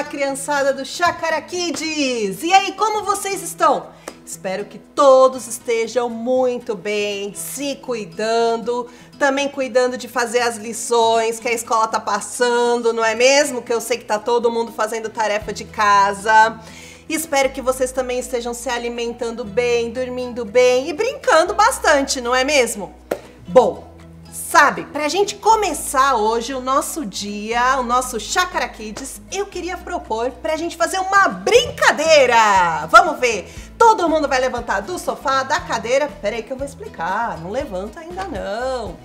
Olá, criançada do Chácara Kids! E aí, como vocês estão? Espero que todos estejam muito bem, se cuidando, também cuidando de fazer as lições que a escola tá passando, não é mesmo? Que eu sei que tá todo mundo fazendo tarefa de casa. Espero que vocês também estejam se alimentando bem, dormindo bem e brincando bastante, não é mesmo? Bom, sabe, pra gente começar hoje o nosso dia, o nosso Chácara Kids, eu queria propor pra gente fazer uma brincadeira. Vamos ver, todo mundo vai levantar do sofá, da cadeira. Peraí que eu vou explicar, não levanta ainda não.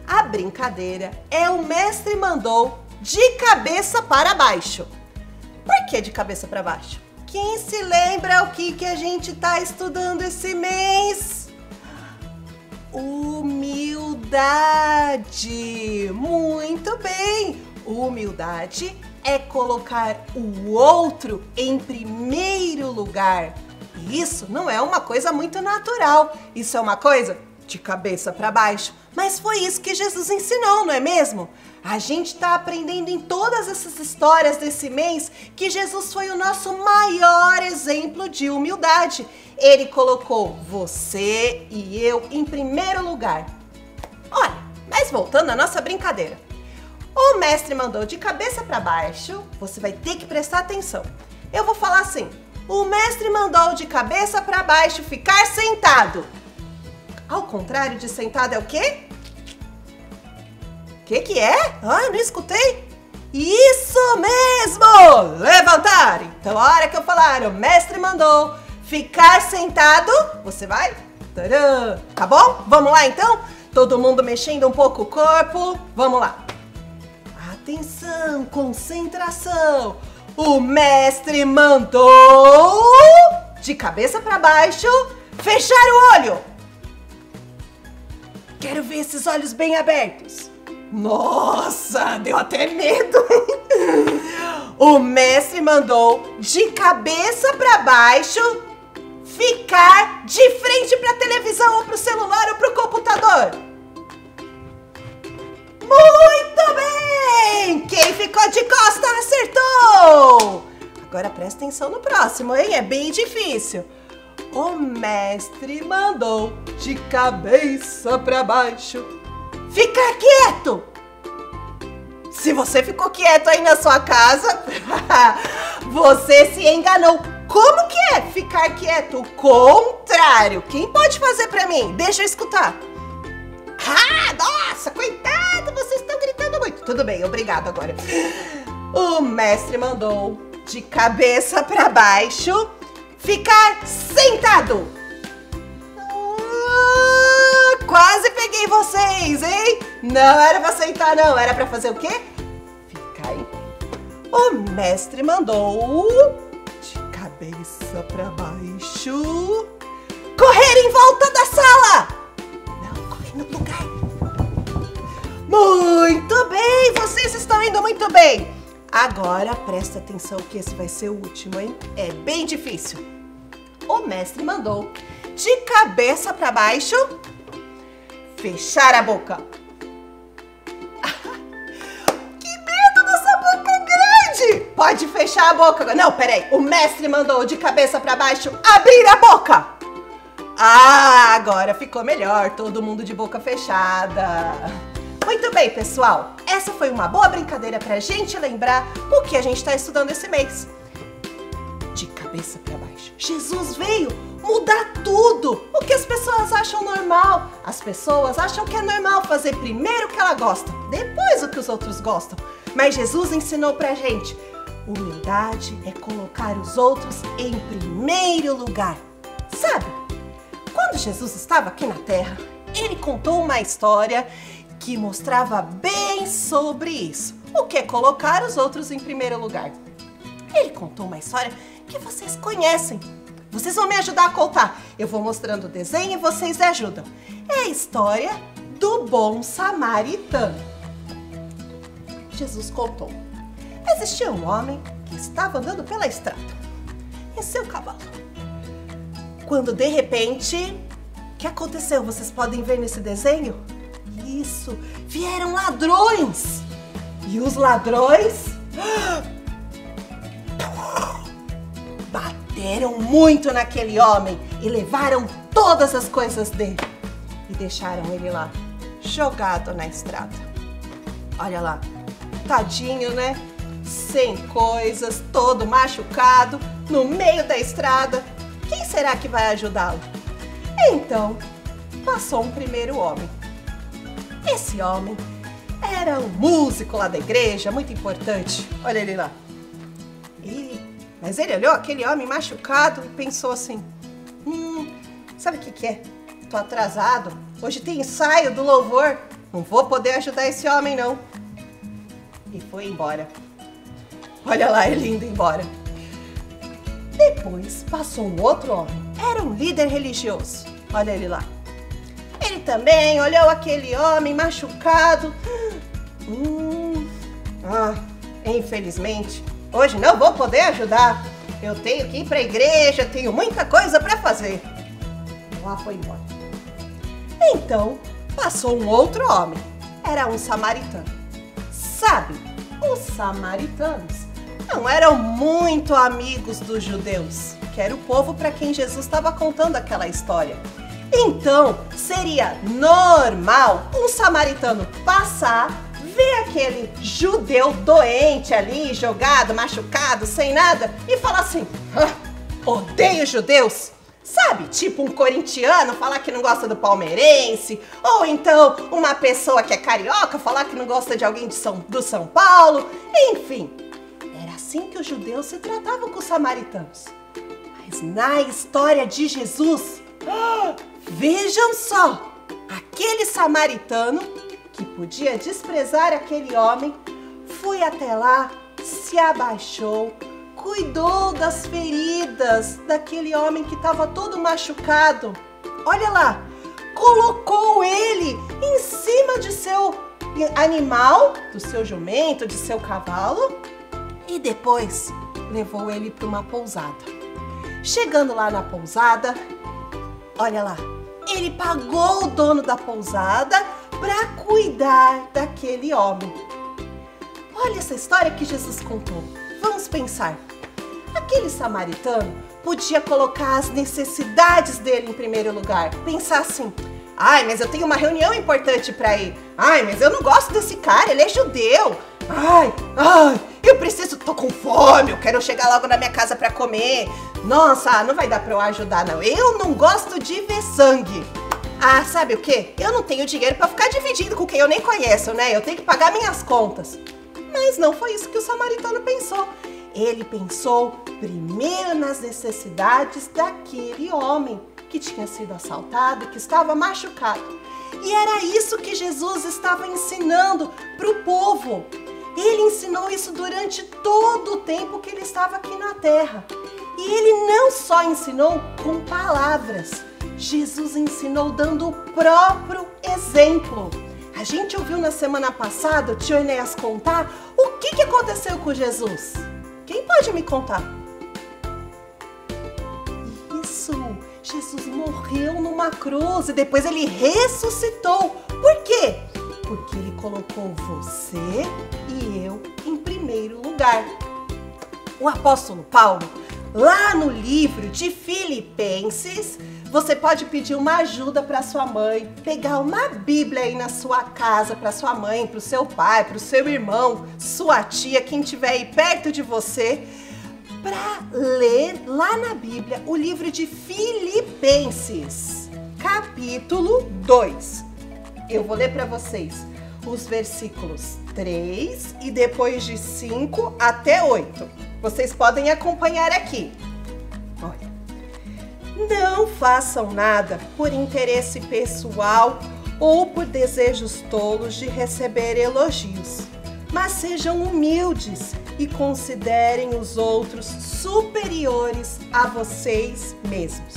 A brincadeira é o mestre mandou de cabeça para baixo. Por que de cabeça para baixo? Quem se lembra o que a gente tá estudando esse mês? Humildade! Muito bem! Humildade é colocar o outro em primeiro lugar. E isso não é uma coisa muito natural. Isso é uma coisa de cabeça para baixo. Mas foi isso que Jesus ensinou, não é mesmo? A gente está aprendendo em todas essas histórias desse mês que Jesus foi o nosso maior exemplo de humildade. Ele colocou você e eu em primeiro lugar. Olha, mas voltando à nossa brincadeira. O mestre mandou de cabeça para baixo, você vai ter que prestar atenção. Eu vou falar assim, o mestre mandou de cabeça para baixo ficar sentado. Ao contrário de sentado é o quê? O que é? Ah, eu não escutei. Isso mesmo! Levantar! Então, a hora que eu falar, o mestre mandou ficar sentado, você vai? Tcharam! Tá bom? Vamos lá então? Todo mundo mexendo um pouco o corpo. Vamos lá. Atenção, concentração. O mestre mandou de cabeça para baixo fechar o olho. Quero ver esses olhos bem abertos. Nossa, deu até medo. O mestre mandou de cabeça para baixo ficar de frente para a televisão ou para o celular ou para o computador. Muito bem! Quem ficou de costa acertou! Agora presta atenção no próximo, hein? É bem difícil. O mestre mandou de cabeça para baixo ficar quieto. Se você ficou quieto aí na sua casa, você se enganou. Como que é ficar quieto? O contrário. Quem pode fazer para mim? Deixa eu escutar. Ah, nossa, coitado, vocês estão gritando muito. Tudo bem, obrigado agora. O mestre mandou de cabeça para baixo ficar sentado. Quase peguei vocês, hein? Não era pra sentar, não. Era pra fazer o quê? Ficar em pé. O mestre mandou de cabeça pra baixo correr em volta da sala. Não, corre no lugar. Muito bem, vocês estão indo muito bem. Agora presta atenção que esse vai ser o último, hein? É bem difícil. O mestre mandou de cabeça pra baixo fechar a boca. Que medo dessa boca grande! Pode fechar a boca. Não, peraí. O mestre mandou de cabeça para baixo abrir a boca. Ah, agora ficou melhor. Todo mundo de boca fechada. Muito bem, pessoal. Essa foi uma boa brincadeira pra gente lembrar o que a gente está estudando esse mês. De cabeça para baixo. Jesus veio mudar tudo. O que as pessoas acham normal. As pessoas acham que é normal fazer primeiro o que ela gosta, depois o que os outros gostam. Mas Jesus ensinou pra gente. Humildade é colocar os outros em primeiro lugar. Sabe, quando Jesus estava aqui na Terra, ele contou uma história que mostrava bem sobre isso. O que é colocar os outros em primeiro lugar? Ele contou uma história que vocês conhecem. Vocês vão me ajudar a contar. Eu vou mostrando o desenho e vocês ajudam. É a história do bom samaritano. Jesus contou. Existia um homem que estava andando pela estrada em seu cavalo. Quando de repente, o que aconteceu? Vocês podem ver nesse desenho? Isso, vieram ladrões. E os ladrões deram muito naquele homem e levaram todas as coisas dele e deixaram ele lá, jogado na estrada. Olha lá, tadinho, né? Sem coisas, todo machucado, no meio da estrada. Quem será que vai ajudá-lo? Então, passou um primeiro homem. Esse homem era um músico lá da igreja, muito importante. Olha ele lá. Mas ele olhou aquele homem machucado e pensou assim, sabe o que é? Tô atrasado, hoje tem ensaio do louvor, não vou poder ajudar esse homem não. E foi embora. Olha lá ele indo embora. Depois passou um outro homem, era um líder religioso. Olha ele lá. Ele também olhou aquele homem machucado. Infelizmente, hoje não vou poder ajudar. Eu tenho que ir para a igreja, tenho muita coisa para fazer. Lá foi embora. Então, passou um outro homem. Era um samaritano. Sabe, os samaritanos não eram muito amigos dos judeus, que era o povo para quem Jesus estava contando aquela história. Então, seria normal um samaritano passar, ver aquele judeu doente ali, jogado, machucado, sem nada, e falar assim, odeio judeus. Sabe, tipo um corintiano falar que não gosta do palmeirense, ou então uma pessoa que é carioca falar que não gosta de alguém do São Paulo, enfim. Era assim que os judeus se tratavam com os samaritanos. Mas na história de Jesus, vejam só, aquele samaritano que podia desprezar aquele homem, foi até lá, se abaixou, cuidou das feridas daquele homem que estava todo machucado. Olha lá, colocou ele em cima de seu animal, do seu jumento, de seu cavalo, e depois levou ele para uma pousada. Chegando lá na pousada, olha lá, ele pagou o dono da pousada para cuidar daquele homem. Olha essa história que Jesus contou. Vamos pensar. Aquele samaritano podia colocar as necessidades dele em primeiro lugar. Pensar assim, mas eu tenho uma reunião importante para ir. Mas eu não gosto desse cara, ele é judeu. Eu preciso, tô com fome, eu quero chegar logo na minha casa para comer. Nossa, não vai dar para eu ajudar não. Eu não gosto de ver sangue. Sabe o quê? Eu não tenho dinheiro para ficar dividindo com quem eu nem conheço, né? Eu tenho que pagar minhas contas. Mas não foi isso que o samaritano pensou. Ele pensou primeiro nas necessidades daquele homem que tinha sido assaltado, que estava machucado. E era isso que Jesus estava ensinando para o povo. Ele ensinou isso durante todo o tempo que ele estava aqui na terra. E ele não só ensinou com palavras. Jesus ensinou dando o próprio exemplo. A gente ouviu na semana passada o tio Enéas contar o que aconteceu com Jesus. Quem pode me contar? Isso, Jesus morreu numa cruz e depois ele ressuscitou. Por quê? Porque ele colocou você e eu em primeiro lugar. O apóstolo Paulo, lá no livro de Filipenses, você pode pedir uma ajuda para sua mãe, pegar uma Bíblia aí na sua casa, para sua mãe, para o seu pai, para o seu irmão, sua tia, quem estiver aí perto de você, para ler lá na Bíblia o livro de Filipenses, capítulo 2. Eu vou ler para vocês os versículos 3 e depois de 5 até 8. Vocês podem acompanhar aqui. Olha. Não façam nada por interesse pessoal ou por desejos tolos de receber elogios, mas sejam humildes e considerem os outros superiores a vocês mesmos.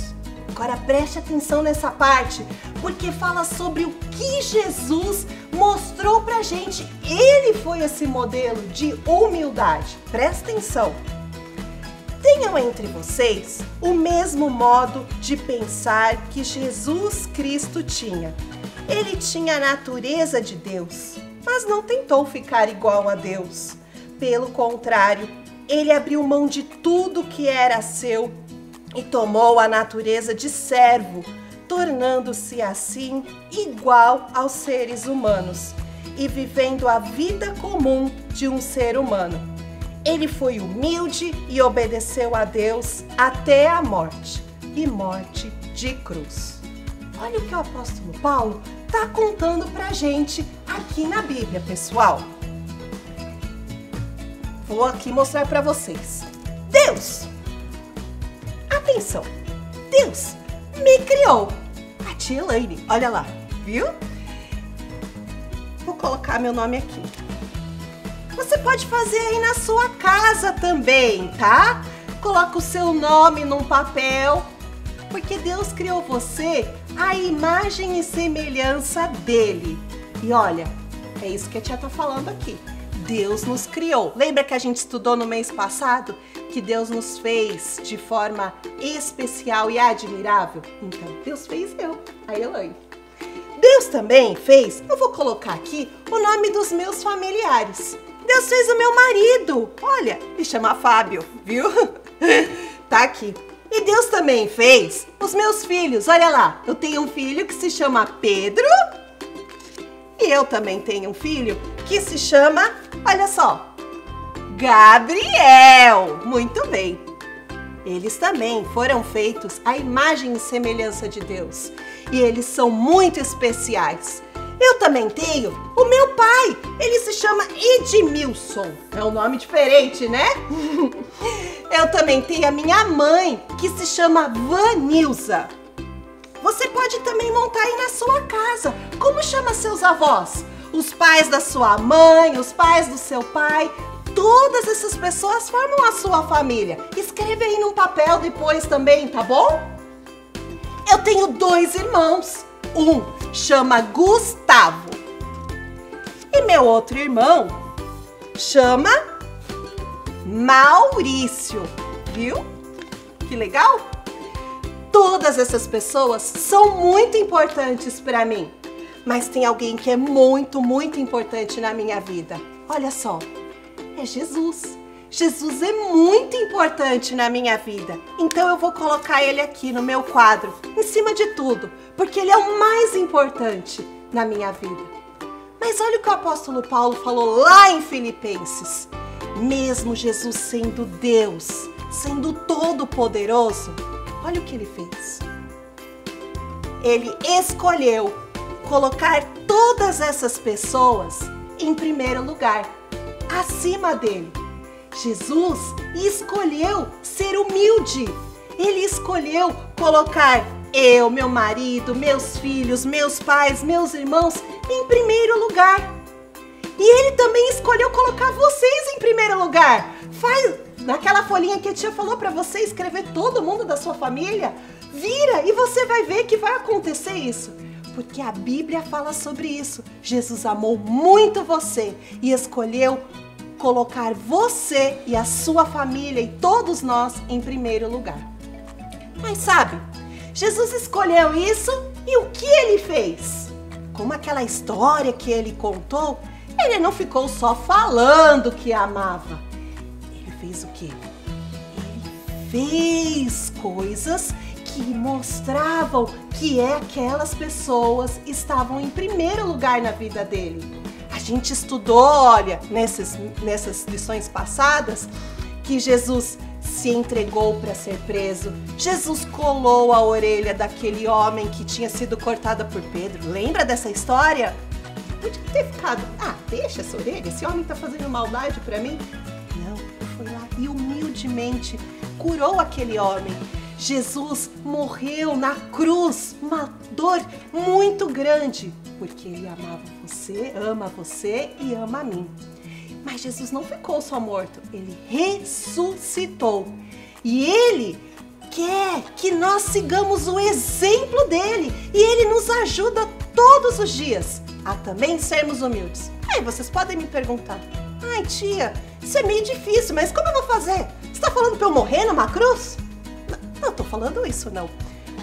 Agora preste atenção nessa parte, porque fala sobre o que Jesus mostrou pra gente. Ele foi esse modelo de humildade. Presta atenção. Tenham entre vocês o mesmo modo de pensar que Jesus Cristo tinha. Ele tinha a natureza de Deus, mas não tentou ficar igual a Deus. Pelo contrário, ele abriu mão de tudo que era seu e tomou a natureza de servo, tornando-se assim igual aos seres humanos e vivendo a vida comum de um ser humano. Ele foi humilde e obedeceu a Deus até a morte, e morte de cruz. Olha o que o apóstolo Paulo está contando pra gente aqui na Bíblia, pessoal. Vou aqui mostrar para vocês. Deus, atenção, Deus me criou. A tia Elaine, olha lá, viu? Vou colocar meu nome aqui. Você pode fazer aí na sua casa também, tá? Coloca o seu nome num papel, porque Deus criou você à imagem e semelhança dele. E olha, é isso que a tia tá falando aqui. Deus nos criou. Lembra que a gente estudou no mês passado que Deus nos fez de forma especial e admirável? Então, Deus fez eu, a Elaine. Deus também fez, eu vou colocar aqui o nome dos meus familiares. Deus fez o meu marido, olha, me chama Fábio, viu? Tá aqui. E Deus também fez os meus filhos, olha lá. Eu tenho um filho que se chama Pedro e eu também tenho um filho que se chama, olha só, Gabriel. Muito bem. Eles também foram feitos à imagem e semelhança de Deus. E eles são muito especiais. Eu também tenho o meu pai. Ele se chama Edmilson. É um nome diferente, né? Eu também tenho a minha mãe, que se chama Vanilza. Você pode também montar aí na sua casa. Como chama seus avós? Os pais da sua mãe, os pais do seu pai. Todas essas pessoas formam a sua família. Escreve aí num papel depois também, tá bom? Eu tenho 2 irmãos. Um chama Gustavo e meu outro irmão chama Maurício. Viu? Que legal? Todas essas pessoas são muito importantes para mim. Mas tem alguém que é muito, muito importante na minha vida. Olha só, é Jesus. Jesus é muito importante na minha vida. Então eu vou colocar ele aqui no meu quadro, em cima de tudo, porque ele é o mais importante na minha vida. Mas olha o que o apóstolo Paulo falou lá em Filipenses. Mesmo Jesus sendo Deus, sendo todo-poderoso, olha o que ele fez. Ele escolheu colocar todas essas pessoas em primeiro lugar, acima dele. Jesus escolheu ser humilde. Ele escolheu colocar eu, meu marido, meus filhos, meus pais, meus irmãos em primeiro lugar. E ele também escolheu colocar vocês em primeiro lugar. Faz naquela folhinha que a tia falou para você escrever todo mundo da sua família. Vira e você vai ver que vai acontecer isso. Porque a Bíblia fala sobre isso. Jesus amou muito você e escolheu colocar você e a sua família e todos nós em primeiro lugar. Mas sabe, Jesus escolheu isso e o que ele fez? Como aquela história que ele contou, ele não ficou só falando que amava. Ele fez o quê? Ele fez coisas que mostravam que aquelas pessoas estavam em primeiro lugar na vida dele. A gente estudou, olha, nessas lições passadas, que Jesus se entregou para ser preso. Jesus colou a orelha daquele homem que tinha sido cortada por Pedro. Lembra dessa história? Podia ter ficado, deixa essa orelha, esse homem tá fazendo maldade para mim. Não, foi lá e humildemente curou aquele homem. Jesus morreu na cruz, uma dor muito grande, porque ele amava você, ama você e ama a mim. Mas Jesus não ficou só morto, ele ressuscitou. E ele quer que nós sigamos o exemplo dele. E ele nos ajuda todos os dias a também sermos humildes. Aí vocês podem me perguntar, ai tia, isso é meio difícil, mas como eu vou fazer? Você está falando para eu morrer numa cruz? Não estou falando isso não.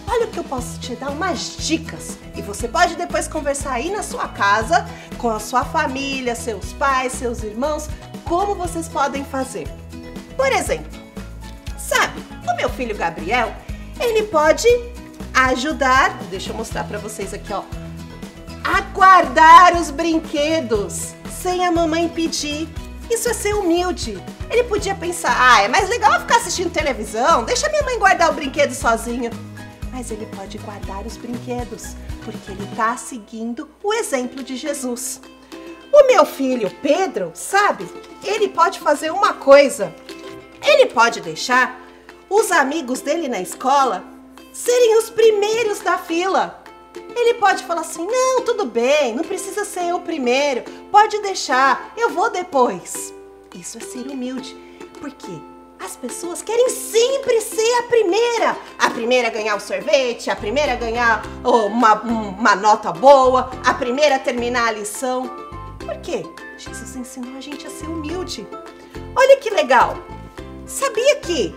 Olha o que eu posso te dar, umas dicas. E você pode depois conversar aí na sua casa, com a sua família, seus pais, seus irmãos, como vocês podem fazer. Por exemplo, Sabe, o meu filho Gabriel, ele pode ajudar, deixa eu mostrar pra vocês aqui, ó, a guardar os brinquedos sem a mamãe pedir. Isso é ser humilde. Ele podia pensar, é mais legal ficar assistindo televisão, deixa minha mãe guardar o brinquedo sozinho. Mas ele pode guardar os brinquedos, porque ele está seguindo o exemplo de Jesus. O meu filho Pedro, sabe, ele pode fazer uma coisa. Ele pode deixar os amigos dele na escola serem os primeiros da fila. Ele pode falar assim, não, tudo bem, não precisa ser eu primeiro, pode deixar, eu vou depois. Isso é ser humilde, porque as pessoas querem sempre ser a primeira a ganhar o sorvete, a primeira a ganhar uma nota boa, a primeira a terminar a lição. Por quê? Jesus ensinou a gente a ser humilde. Olha que legal, sabia que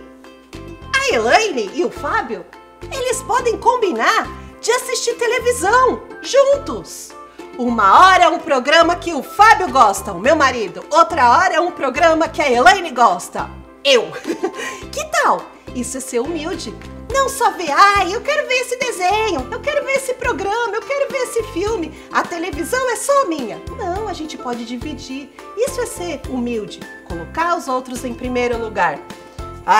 a Elaine e o Fábio, eles podem combinar de assistir televisão juntos. Uma hora é um programa que o Fábio gosta, o meu marido. Outra hora é um programa que a Elaine gosta, eu. Que tal? Isso é ser humilde. Não só ver, eu quero ver esse desenho, eu quero ver esse programa, eu quero ver esse filme. A televisão é só minha. Não, a gente pode dividir. Isso é ser humilde. Colocar os outros em primeiro lugar.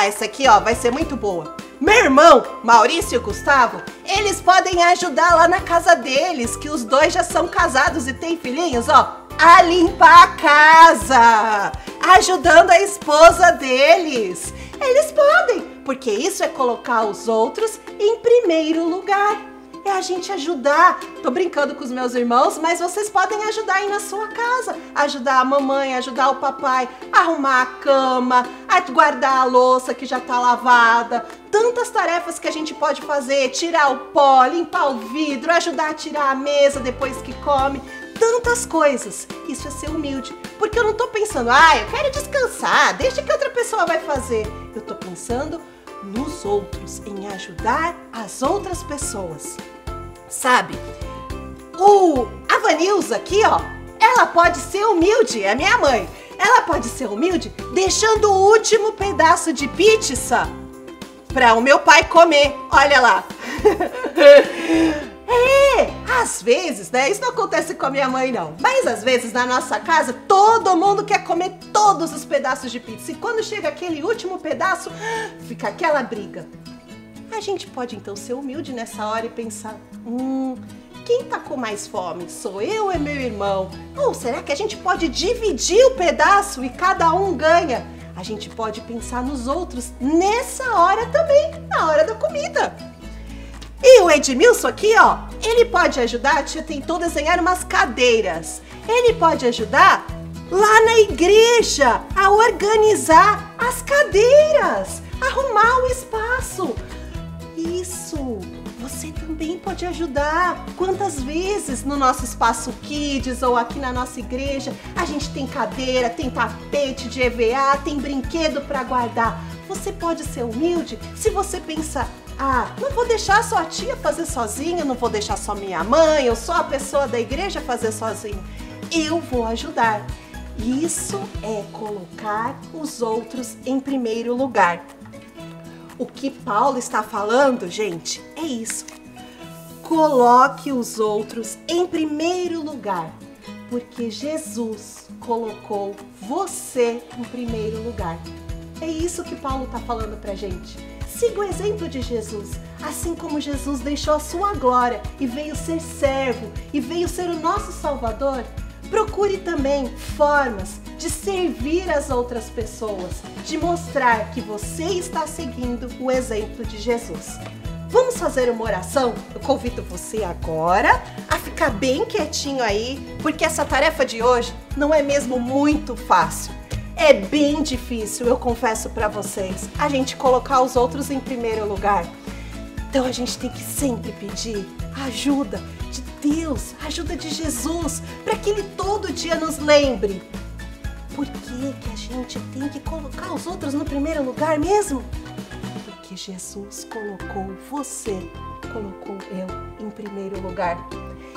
Essa aqui, ó, vai ser muito boa. Meu irmão, Maurício e Gustavo, eles podem ajudar lá na casa deles, que os dois já são casados e têm filhinhos, ó, a limpar a casa, ajudando a esposa deles. Eles podem, porque isso é colocar os outros em primeiro lugar. É a gente ajudar. Tô brincando com os meus irmãos, mas vocês podem ajudar aí na sua casa. Ajudar a mamãe, ajudar o papai, a arrumar a cama, a guardar a louça que já tá lavada. Tantas tarefas que a gente pode fazer, tirar o pó, limpar o vidro, ajudar a tirar a mesa depois que come. Tantas coisas. Isso é ser humilde. Porque eu não tô pensando, eu quero descansar, deixa que outra pessoa vai fazer. Eu tô pensando nos outros, em ajudar as outras pessoas. Sabe? A Vanilza aqui, ó, ela pode ser humilde, é minha mãe. Ela pode ser humilde deixando o último pedaço de pizza para o meu pai comer. Olha lá. Às vezes, né? Isso não acontece com a minha mãe, não. Mas às vezes na nossa casa, todo mundo quer comer todos os pedaços de pizza. E quando chega aquele último pedaço, fica aquela briga. A gente pode então ser humilde nessa hora e pensar, quem tá com mais fome? Sou eu ou é meu irmão? Ou será que a gente pode dividir o pedaço e cada um ganha? A gente pode pensar nos outros nessa hora também, na hora da comida. E o Edmilson aqui, ó, ele pode ajudar, a tia tentou desenhar umas cadeiras. Ele pode ajudar lá na igreja a organizar as cadeiras, arrumar o espaço. Isso, você também pode ajudar. Quantas vezes no nosso espaço Kids ou aqui na nossa igreja, a gente tem cadeira, tem tapete de EVA, tem brinquedo para guardar. Você pode ser humilde se você pensar, não vou deixar só a tia fazer sozinha, não vou deixar só minha mãe ou só a pessoa da igreja fazer sozinha. Eu vou ajudar. Isso é colocar os outros em primeiro lugar. O que Paulo está falando, gente, é isso. Coloque os outros em primeiro lugar, porque Jesus colocou você em primeiro lugar. É isso que Paulo está falando pra gente. Siga o exemplo de Jesus, assim como Jesus deixou a sua glória e veio ser servo e veio ser o nosso Salvador. Procure também formas de servir as outras pessoas, de mostrar que você está seguindo o exemplo de Jesus. Vamos fazer uma oração? Eu convido você agora a ficar bem quietinho aí, porque essa tarefa de hoje não é mesmo muito fácil. É bem difícil, eu confesso para vocês, a gente colocar os outros em primeiro lugar. Então a gente tem que sempre pedir ajuda de Deus, ajuda de Jesus, para que Ele todo dia nos lembre. Por que a gente tem que colocar os outros no primeiro lugar mesmo? Porque Jesus colocou você, colocou eu em primeiro lugar.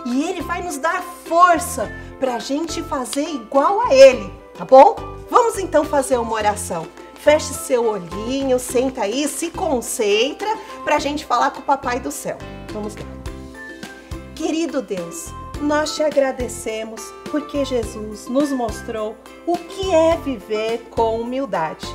E Ele vai nos dar força para a gente fazer igual a Ele, tá bom? Vamos então fazer uma oração. feche seu olhinho, senta aí, se concentra para a gente falar com o Papai do Céu. Vamos lá. Querido Deus, nós te agradecemos porque Jesus nos mostrou o que é viver com humildade.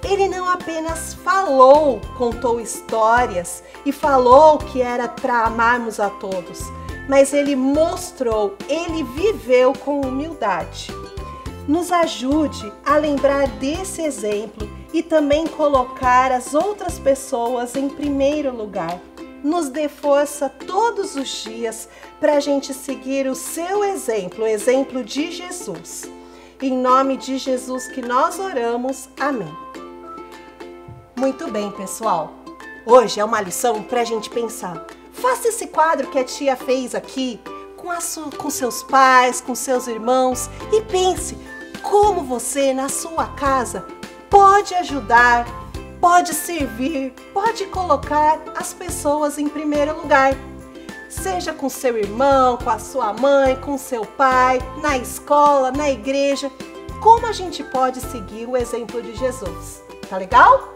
Ele não apenas falou, contou histórias e falou que era para amarmos a todos, mas ele mostrou, ele viveu com humildade. Nos ajude a lembrar desse exemplo e também colocar as outras pessoas em primeiro lugar. Nos dê força todos os dias para a gente seguir o seu exemplo, o exemplo de Jesus. Em nome de Jesus que nós oramos. Amém. Muito bem, pessoal. Hoje é uma lição para a gente pensar. Faça esse quadro que a tia fez aqui com seus pais, com seus irmãos e pense como você na sua casa pode ajudar, pode servir, pode colocar as pessoas em primeiro lugar. Seja com seu irmão, com a sua mãe, com seu pai, na escola, na igreja. Como a gente pode seguir o exemplo de Jesus? Tá legal?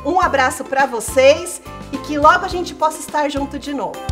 Um abraço para vocês e que logo a gente possa estar junto de novo.